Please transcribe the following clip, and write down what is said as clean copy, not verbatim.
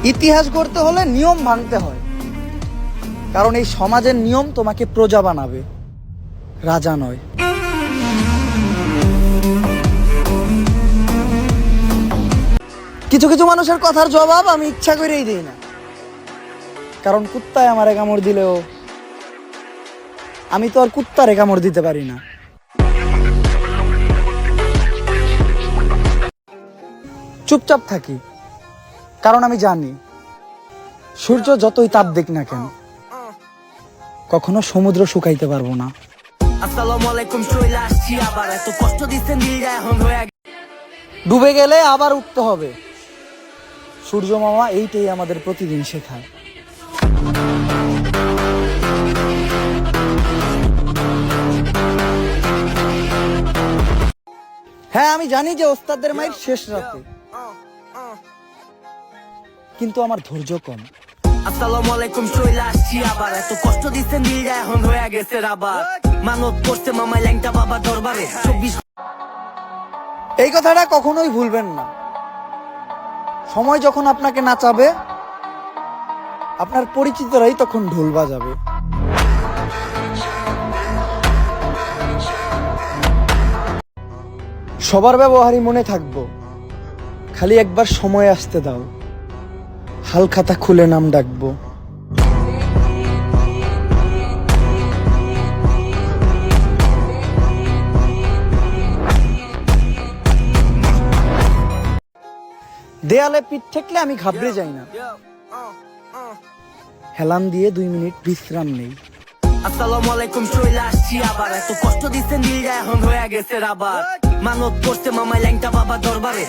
ইতিহাস গড়তে হলে নিয়ম ভাঙতে হয়, কারণ এই সমাজের নিয়ম তোমাকে প্রজা বানাবে, রাজা নয়। কিছু কিছু মানুষের কথার জবাব আমি ইচ্ছা করেই দিই না, কারণ কুত্তায় আমারে কামড় দিলেও আমি তো আর কুত্তারে কামড় দিতে পারি না। চুপচাপ থাকি, কারণ আমি জানি সূর্য যতই তাপ দিক না কেন কখনো সমুদ্র শুকাইতে পারবো না। আসসালামু আলাইকুম, চলে আসছি আবার। এত কষ্ট দিচ্ছেন দিলটা এখন হয়ে ডুবে গেলে আবার উঠতে হবে, সূর্য মামা এইটাই আমাদের প্রতিদিন শেখায়। হ্যাঁ, আমি জানি যে ওস্তাদের মায়ের শেষ রাতে, কিন্তু আমার ধৈর্য কম। আসসালামু আলাইকুম, চলে আসছি আবার। এত কষ্ট দিচ্ছেন দিলটা এখন হয়ে গেছে আবার। মানত করছে মামাই ল্যাংটা বাবা দরবারে 24। এই কথাটা কখনোই ভুলবেন না, সময় যখন আপনাকে নাচাবে আপনার পরিচিতরাই তখন ঢোল বাজাবে। সবার ব্যবহারই মনে থাকবো, খালি একবার সময় আসতে দাও, হাল খাতা খুলে নাম ডাকবো। দেয়ালে পিঠ ঠেকলে আমি ঘাবড়ে যাই না, হেলান দিয়ে 2 মিনিট বিশ্রাম নেই। আসসালামু আলাইকুম, চলে আসছি আবার। এত কষ্ট দিচ্ছেন দিলটা এখন হয়ে গেছে আবার। মানত করছে মামাই ল্যাংটা বাবা দরবারে